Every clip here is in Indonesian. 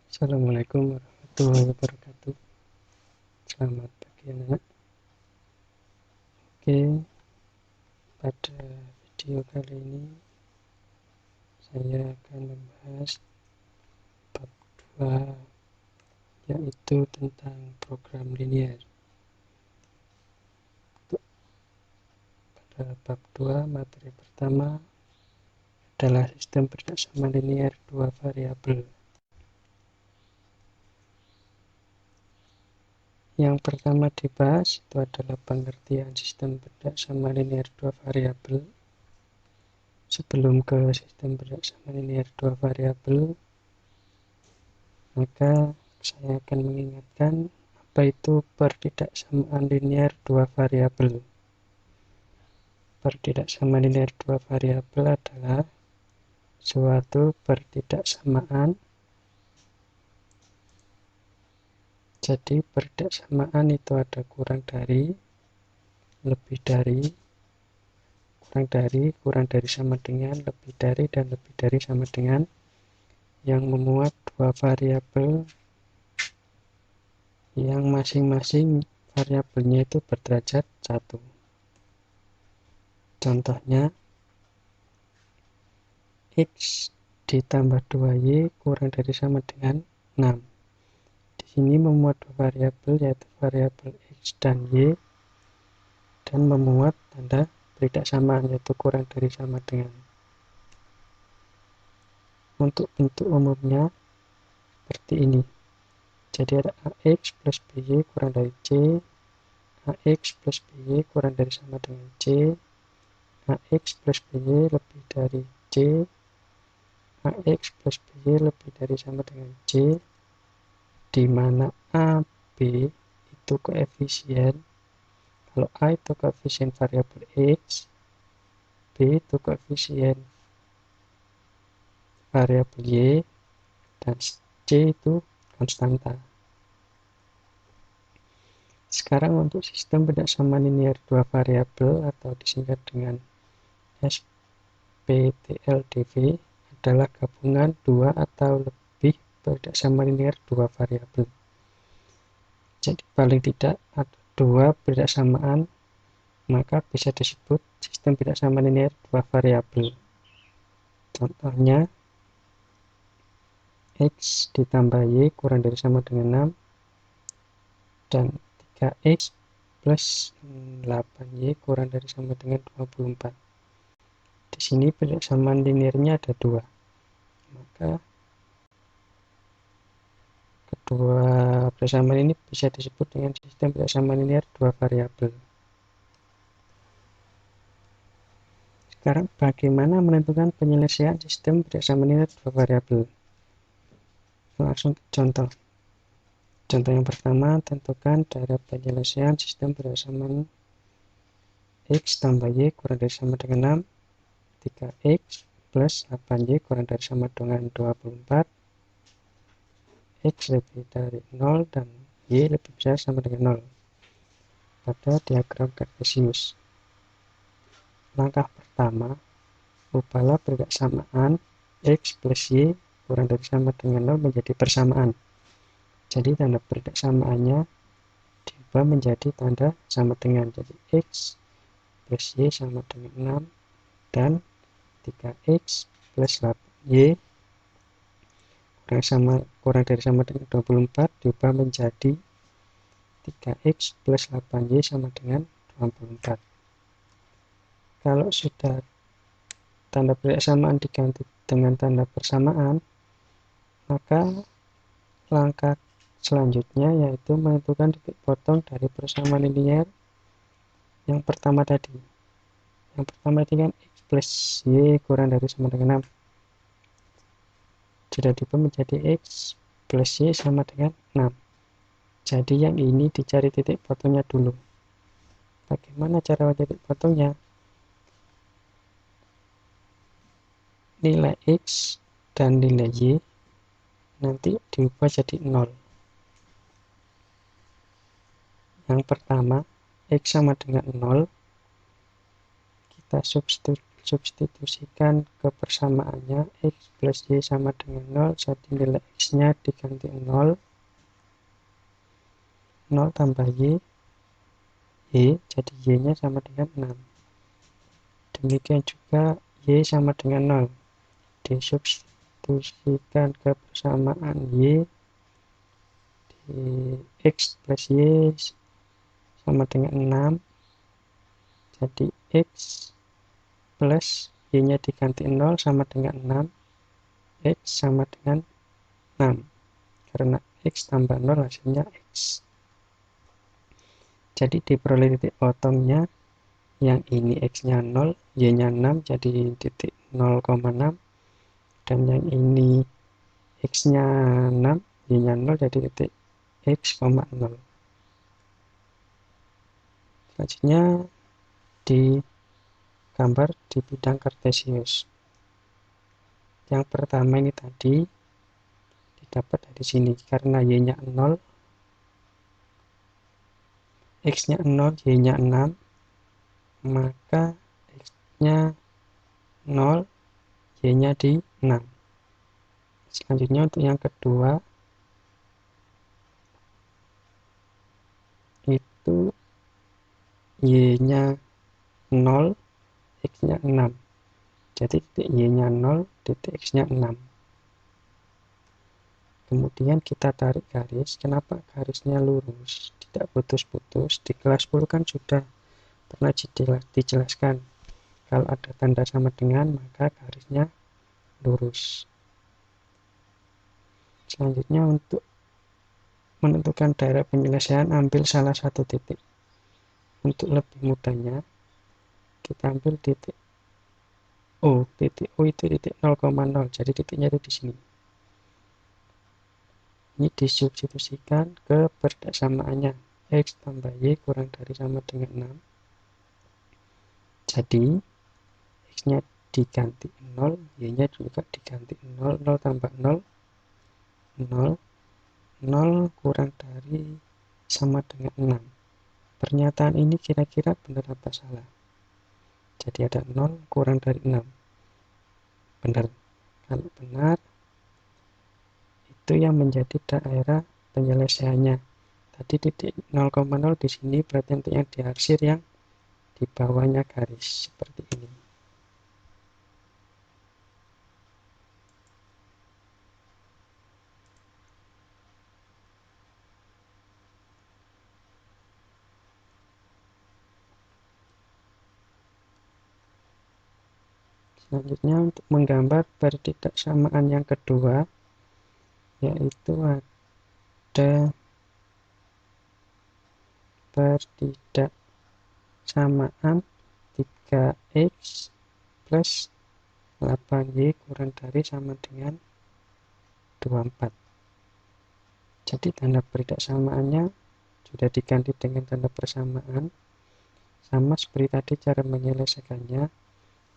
Assalamualaikum warahmatullahi wabarakatuh. Selamat pagi anak-anak. Oke, pada video kali ini saya akan membahas bab 2, yaitu tentang program linear. Pada bab 2, materi pertama adalah sistem berdaksama linear dua variabel. Yang pertama dibahas itu adalah pengertian sistem berdaksama linear dua variabel. Sebelum ke sistem berdaksama linear dua variabel, maka saya akan mengingatkan apa itu pertidaksamaan linear dua variabel. Pertidaksamaan linear dua variabel adalah suatu pertidaksamaan. Jadi pertidaksamaan itu ada kurang dari, lebih dari, kurang dari sama dengan, lebih dari, dan lebih dari sama dengan, yang memuat dua variabel yang masing-masing variabelnya itu berderajat 1. Contohnya, X ditambah 2Y kurang dari sama dengan 6. Di sini memuat dua variabel, yaitu variabel X dan Y, dan memuat tanda pertidaksamaan, yaitu kurang dari sama dengan. Untuk bentuk umumnya seperti ini. Jadi ada AX plus BY kurang dari C, AX plus BY kurang dari sama dengan C, AX plus BY lebih dari C, AX plus BY lebih dari sama dengan C, di mana A, B itu koefisien. Kalau A itu koefisien variabel X, B itu koefisien variabel Y, dan C itu konstanta. Sekarang untuk sistem berdaksama linear dua variabel atau disingkat dengan SPTLDV adalah gabungan dua atau lebih berdaksama linear dua variabel. Jadi paling tidak ada dua berdaksamaan, maka bisa disebut sistem berdaksama linear dua variabel. Contohnya, X ditambah Y kurang dari sama dengan 6, dan 3X plus 8Y kurang dari sama dengan 24. Di sini berdaksamaan linearnya ada dua, maka kedua bersamaan ini bisa disebut dengan sistem bersamaan linear dua variabel. Sekarang bagaimana menentukan penyelesaian sistem bersamaan linear dua variabel? Langsung ke contoh. Contoh yang pertama, tentukan daerah penyelesaian sistem bersamaan X tambah Y kurang dari sama dengan 6, 3X plus 8Y kurang dari sama dengan 24, X lebih dari 0 dan Y lebih besar sama dengan 0 pada diagram Kartesius. Langkah pertama, ubahlah berdaksamaan X plus Y kurang dari sama dengan 0 menjadi persamaan. Jadi tanda berdaksamaannya diubah menjadi tanda sama dengan. Jadi X plus Y sama dengan 6 dan 3X plus 8Y kurang dari sama dengan 24 diubah menjadi 3X plus 8Y sama dengan 24. Kalau sudah tanda berdaksamaan diganti dengan tanda persamaan, maka langkah selanjutnya yaitu menentukan titik potong dari persamaan linear yang pertama tadi. Yang pertama ini kan X plus Y kurang dari sama dengan 6. Sudah diubah menjadi X plus Y sama dengan 6. Jadi yang ini dicari titik potongnya dulu. Bagaimana cara titik potongnya? Nilai X dan nilai Y nanti diubah jadi 0. Yang pertama, X sama dengan 0, kita substitusikan ke persamaannya X plus Y sama dengan 0, jadi nilai X-nya diganti 0, 0 tambah Y, jadi Y-nya sama dengan 6. Demikian juga Y sama dengan 0, disubstitusikan ke persamaan Y, di X plus Y sama dengan 6, jadi X plus Y-nya diganti 0 sama dengan 6, X sama dengan 6, karena X tambah 0 hasilnya X. Jadi diperoleh titik potongnya, yang ini X-nya 0, Y-nya 6, jadi titik 0,6, dan yang ini X-nya 6, Y-nya 0, jadi titik X,0. Selanjutnya digambar di bidang kartesius. Yang pertama ini tadi didapat dari sini, karena Y-nya 0, X-nya 0, Y-nya 6, maka X-nya 0, Y-nya di 6. Selanjutnya untuk yang kedua, itu Y-nya 0, X-nya 6. Jadi titik Y-nya 0, titik X-nya 6. Kemudian kita tarik garis. Kenapa garisnya lurus, tidak putus-putus? Di kelas 10 kan sudah pernah dijelaskan. Kalau ada tanda sama dengan, maka garisnya lurus. Selanjutnya untuk menentukan daerah penyelesaian, ambil salah satu titik. Untuk lebih mudahnya, kita ambil titik O. Titik O itu titik 0,0, jadi titiknya itu di sini. Ini disubstitusikan ke persamaannya X tambah Y kurang dari sama dengan 6. Jadi X-nya diganti 0, Y-nya juga diganti 0, 0 tambah 0, 0, 0 kurang dari sama dengan 6. Pernyataan ini kira-kira benar apa salah? Jadi ada 0 kurang dari 6. Benar. Kalau benar, itu yang menjadi daerah penyelesaiannya. Tadi titik 0,0 di sini berarti untuk yang diarsir yang di bawahnya garis seperti ini. Selanjutnya untuk menggambar pertidaksamaan yang kedua, yaitu ada pertidaksamaan 3x plus 8y kurang dari sama dengan 24. Jadi tanda pertidaksamaannya sudah diganti dengan tanda persamaan. Sama seperti tadi cara menyelesaikannya,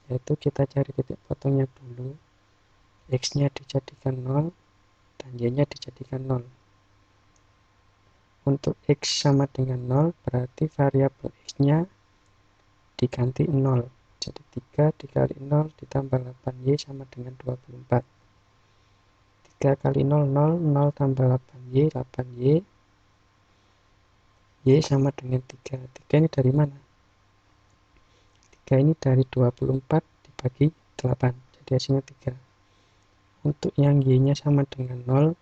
yaitu kita cari titik potongnya dulu, X-nya dijadikan 0 dan Y-nya dijadikan 0. Untuk X sama dengan 0 berarti variabel X-nya diganti 0. Jadi 3 dikali 0 ditambah 8Y sama dengan 24. 3 kali 0, 0, 0 tambah 8Y, 8Y. Y sama dengan 3. 3 ini dari mana? 3 ini dari 24 dibagi 8. Jadi hasilnya 3. Untuk yang Y-nya sama dengan 0,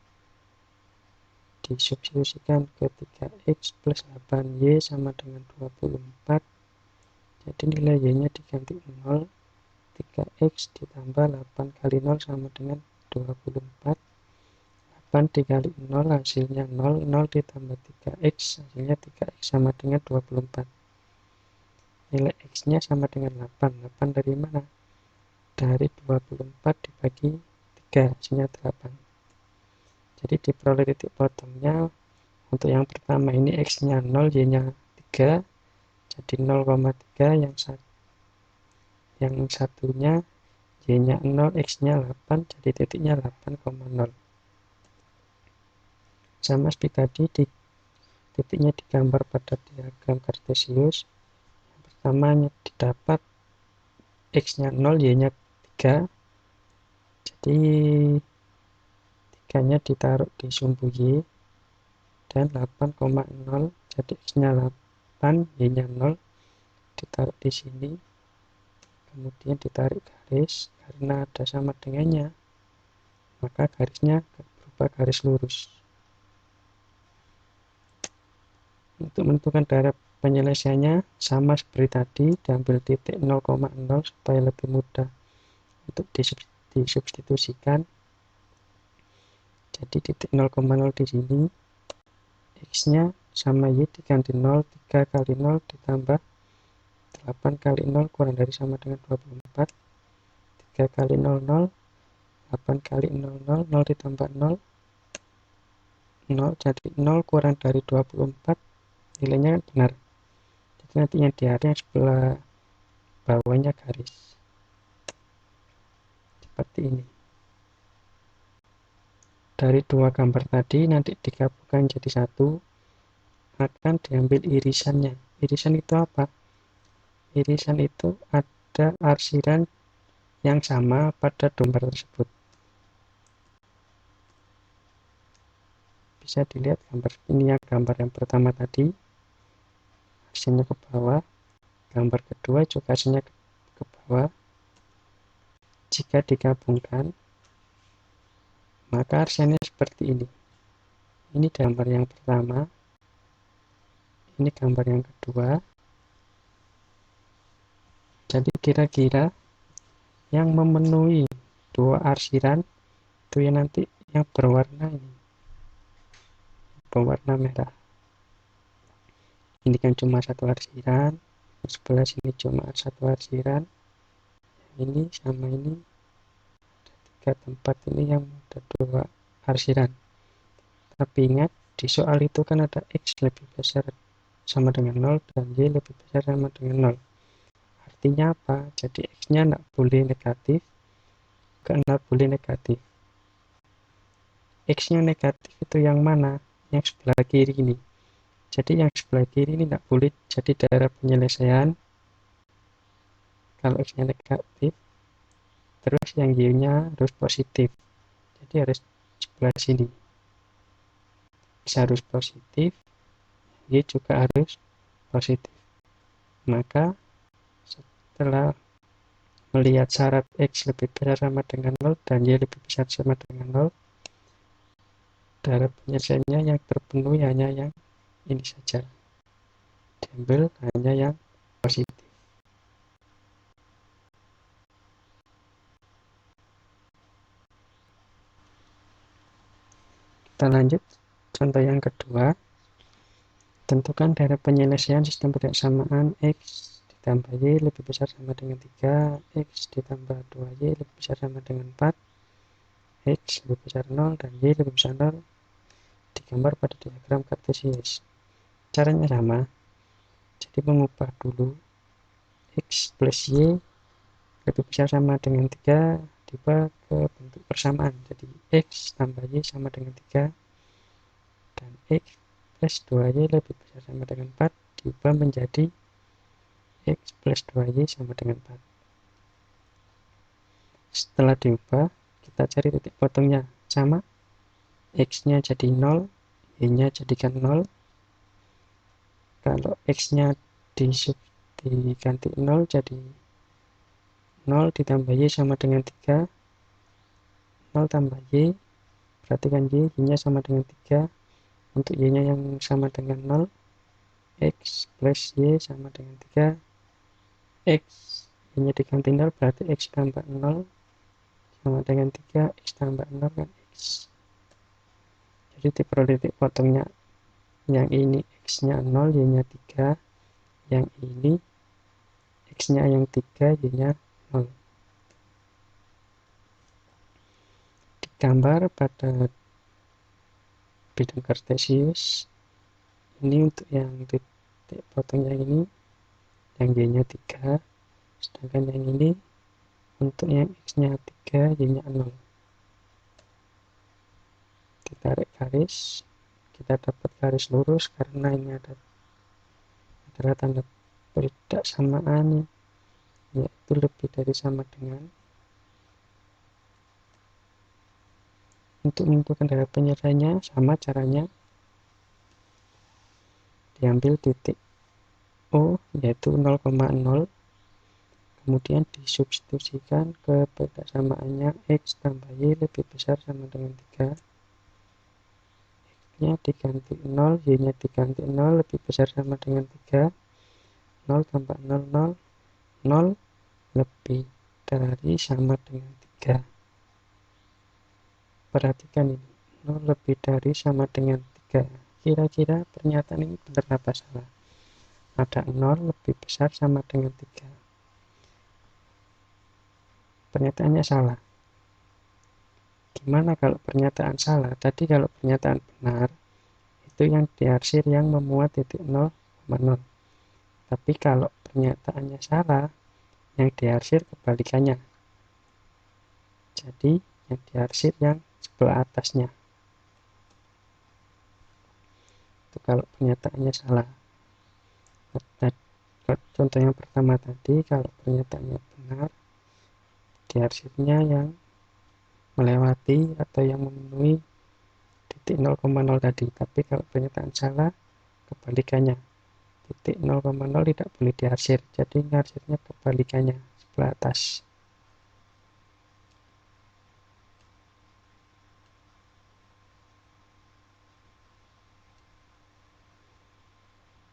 disubstitusikan ke 3x plus 8y sama dengan 24. Jadi nilai Y-nya diganti 0. 3x ditambah 8 kali 0 sama dengan 24. 8 dikali 0 hasilnya 0. 0 ditambah 3x hasilnya 3x sama dengan 24. Nilai X-nya sama dengan 8. 8 dari mana? Dari 24 dibagi 3 hasilnya 8. Jadi diperoleh titik potongnya untuk yang pertama ini X-nya 0, Y-nya 3, jadi 0,3, yang satunya Y-nya 0, X-nya 8, jadi titiknya 8,0. Sama seperti tadi, titiknya digambar pada diagram kartesius. Yang pertama didapat X-nya 0, Y-nya 3. Jadi 3-nya ditaruh di sumbu Y dan 8,0. Jadi X-nya 8, Y-nya 0 ditaruh di sini. Kemudian ditarik garis, karena ada sama dengannya, maka garisnya berubah garis lurus. Untuk menentukan daerah penyelesaiannya sama seperti tadi, diambil titik 0,0 supaya lebih mudah untuk disubstitusikan. Jadi titik 0,0 di sini, X-nya sama Y diganti 0, 3 kali 0 ditambah 8 kali 0 kurang dari sama dengan 24. 3 kali 0, 0. 8 kali 0, 0. 0 ditambah 0. 0, jadi 0 kurang dari 24. Nilainya kan benar. Jadi nanti yang di area yang sebelah bawahnya garis. Seperti ini. Dari dua gambar tadi nanti digabungkan jadi satu, akan diambil irisannya. Irisan itu apa? Irisan itu ada arsiran yang sama pada gambar tersebut. Bisa dilihat gambar ini, yang gambar yang pertama tadi arsinya ke bawah, gambar kedua juga arsinya ke bawah. Jika digabungkan, maka arsinya seperti ini. Ini gambar yang pertama, ini gambar yang kedua. Jadi kira-kira yang memenuhi dua arsiran itu yang nanti yang berwarna ini, berwarna merah. Ini kan cuma satu arsiran, sebelah sini cuma satu arsiran, ini sama ini tiga tempat ini yang ada dua arsiran. Tapi ingat, di soal itu kan ada X lebih besar sama dengan 0 dan Y lebih besar sama dengan 0. Artinya apa? Jadi X-nya tidak boleh negatif, enggak boleh negatif. X-nya negatif itu yang mana? Yang sebelah kiri ini. Jadi yang sebelah kiri ini tidak boleh jadi daerah penyelesaian kalau X-nya negatif. Terus yang Y-nya harus positif. Jadi harus sebelah sini. X harus positif, Y juga harus positif. Maka setelah melihat syarat X lebih besar sama dengan 0 dan Y lebih besar sama dengan 0, daerah penyelesaiannya yang terpenuhi hanya yang ini saja. Diambil hanya yang positif. Kita lanjut contoh yang kedua. Tentukan daerah penyelesaian sistem persamaan X ditambah Y lebih besar sama dengan 3, X ditambah 2Y lebih besar sama dengan 4, X lebih besar 0 dan Y lebih besar 0 digambar pada diagram kartesius. Caranya sama, jadi mengubah dulu X plus Y lebih besar sama dengan 3 diubah ke bentuk persamaan, jadi X tambah Y sama dengan 3 dan X plus 2Y lebih besar sama dengan 4 diubah menjadi X plus 2Y sama dengan 4. Setelah diubah, kita cari titik potongnya. Sama, X-nya jadi 0, Y-nya jadikan 0. Kalau X-nya diganti 0, jadi 0 ditambah Y sama dengan 3. 0 tambah Y, perhatikan Y-nya sama dengan 3. Untuk Y-nya yang sama dengan 0, X plus Y sama dengan 3. X, Y-nya diganti 0, berarti X tambah 0 sama dengan 3, X tambah 0 kan X. Jadi diperoleh titik potongnya. Yang ini X-nya 0, Y-nya 3. Yang ini X-nya yang 3, Y-nya 0. Digambar pada bidang kartesius. Ini untuk yang titik potongnya ini, yang Y-nya 3. Sedangkan yang ini untuk yang X-nya 3, Y-nya 0. Ditarik garis, kita dapat garis lurus karena ini adalah tanda perbedaan yaitu lebih dari sama dengan. Untuk menentukan darah penyelesaiannya sama caranya, diambil titik O yaitu 0,0, kemudian disubstitusikan ke persamaannya X tambah Y lebih besar sama dengan 3, X nya diganti 0, Y nya diganti 0 lebih besar sama dengan 3, 0 tambah 0, 0, 0 lebih dari sama dengan 3. Perhatikan ini, 0 lebih dari sama dengan 3. Kira-kira pernyataan ini benar apa salah? Ada 0 lebih besar sama dengan 3. Pernyataannya salah. Gimana kalau pernyataan salah? Tadi kalau pernyataan benar, itu yang diarsir yang memuat titik 0,0. Tapi kalau pernyataannya salah, yang diarsir kebalikannya. Jadi yang diarsir yang sebelah atasnya. Itu kalau pernyataannya salah. Contoh yang pertama tadi, kalau pernyataannya benar, diarsirnya yang melewati atau yang memenuhi titik 0,0 tadi. Tapi kalau pernyataan salah, kebalikannya. Titik 0,0 tidak boleh diarsir, jadi ngarsirnya kebalikannya, sebelah atas.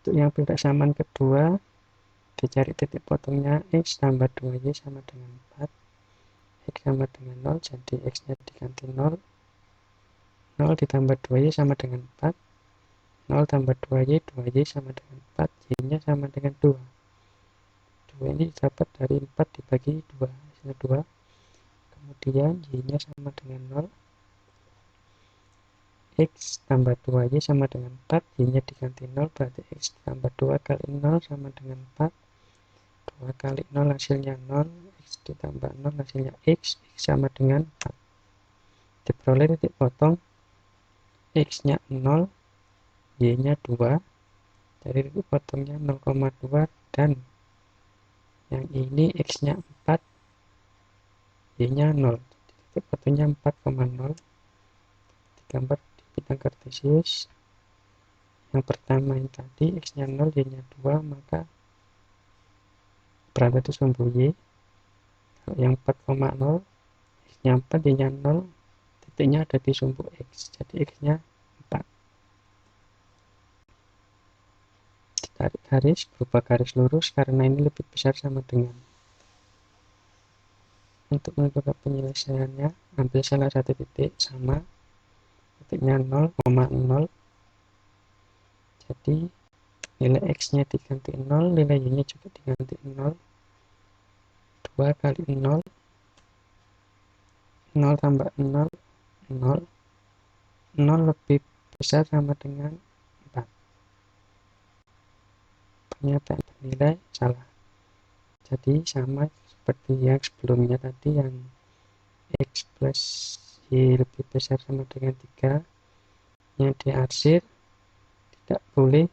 Untuk yang persamaan kedua, dicari titik potongnya X tambah 2Y sama dengan 4. X sama dengan 0, jadi X nya diganti 0. 0 ditambah 2Y sama dengan 4. 0 tambah 2Y, 2Y sama dengan 4. Y nya sama dengan 2. 2 ini dapat dari 4 dibagi 2, hasilnya 2. Kemudian Y nya sama dengan 0. X tambah 2Y sama dengan 4, Y nya diganti 0, berarti X tambah 2 kali 0 sama dengan 4. 2 kali 0 hasilnya 0, X ditambah 0 hasilnya X sama dengan 4. Diperoleh titik potong, X nya 0, Y nya 2, dari titik potongnya 0,2, dan yang ini X nya 4, Y nya 0, titik potongnya 4,0. Digambar di bidang kartesius. Yang pertama yang tadi X nya 0, Y nya 2, maka berada di sumbu Y. Kalau yang 4,0, X nya 4, Y nya 0, titiknya ada di sumbu X, jadi X nya 4. Ditarik garis, berubah garis lurus karena ini lebih besar sama dengan. Untuk menentukan penyelesaiannya, ambil salah satu titik sama, titiknya 0,0. Jadi nilai X nya diganti 0, nilai Y nya juga diganti 0. 2 kali 0, 0 tambah 0, 0. 0 lebih besar sama dengan 4. Pernyataan bernilai salah. Jadi sama seperti yang sebelumnya tadi, yang X plus Y lebih besar sama dengan 3, yang diarsir tidak boleh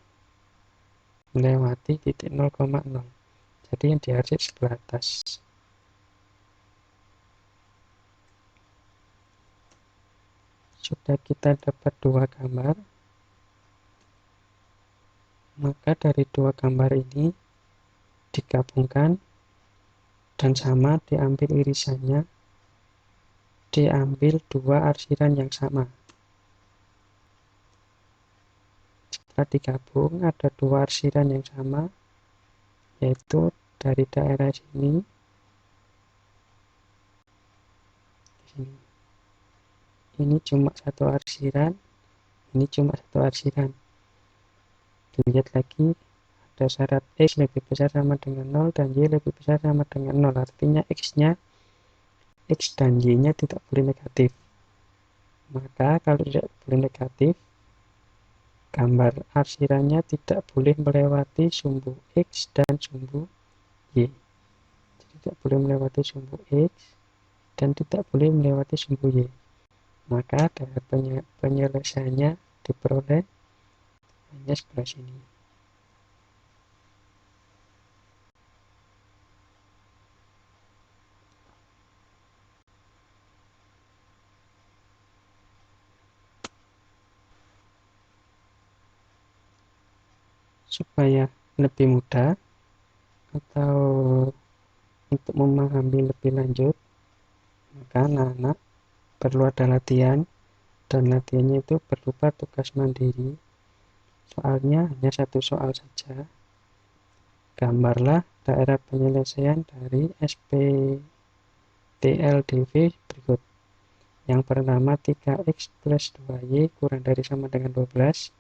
melewati titik 0,0. Jadi yang diarsir sebelah atas. Sudah kita dapat dua gambar, maka dari dua gambar ini digabungkan dan sama, diambil irisannya, diambil dua arsiran yang sama. Setelah digabung ada dua arsiran yang sama, yaitu dari daerah sini, ini cuma satu arsiran, ini cuma satu arsiran. Dilihat lagi, ada syarat X lebih besar sama dengan 0 dan Y lebih besar sama dengan 0, artinya X dan Y nya tidak boleh negatif. Maka kalau tidak boleh negatif, gambar arsirannya tidak boleh melewati sumbu X dan sumbu Y. Jadi tidak boleh melewati sumbu X dan tidak boleh melewati sumbu Y. Maka dari penyelesaiannya diperoleh hanya sebelah sini. supaya lebih mudah atau untuk memahami lebih lanjut, maka anak-anak perlu ada latihan, dan latihannya itu berupa tugas mandiri. Soalnya hanya satu soal saja. Gambarlah daerah penyelesaian dari SPTLDV berikut. Yang pertama 3x plus 2y kurang dari sama dengan 12,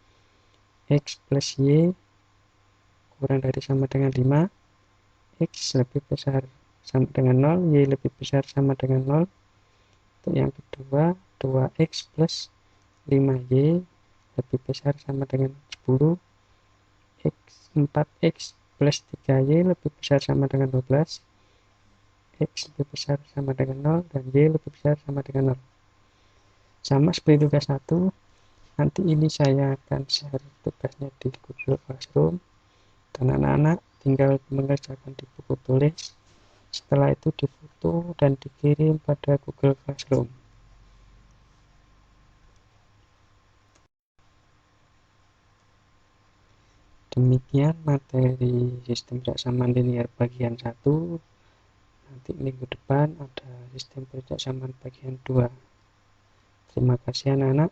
x plus y kurang dari sama dengan 5, x lebih besar sama dengan 0, y lebih besar sama dengan 0. Untuk yang kedua 2x plus 5y lebih besar sama dengan 10, 4x plus 3y lebih besar sama dengan 12, x lebih besar sama dengan 0, dan y lebih besar sama dengan 0. Sama seperti tugas 1, nanti ini saya akan share tugasnya di Google Classroom, dan anak-anak tinggal mengerjakan di buku tulis. Setelah itu difoto dan dikirim pada Google Classroom. Demikian materi sistem persamaan linear bagian 1. Nanti minggu depan ada sistem persamaan bagian 2. Terima kasih anak-anak.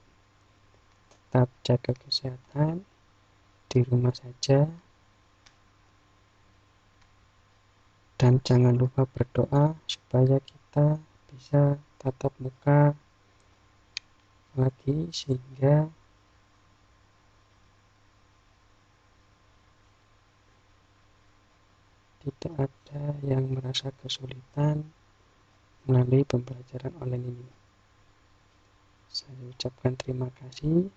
Tetap jaga kesehatan di rumah saja. Dan jangan lupa berdoa supaya kita bisa tatap muka lagi sehingga tidak ada yang merasa kesulitan melalui pembelajaran online ini. Saya ucapkan terima kasih,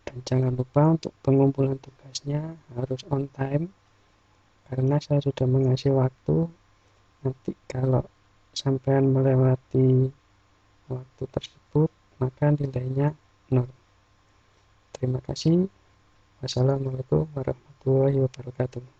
dan jangan lupa untuk pengumpulan tugasnya harus on time, karena saya sudah mengasih waktu. Nanti kalau sampean melewati waktu tersebut, maka nilainya 0. Terima kasih. Wassalamualaikum warahmatullahi wabarakatuh.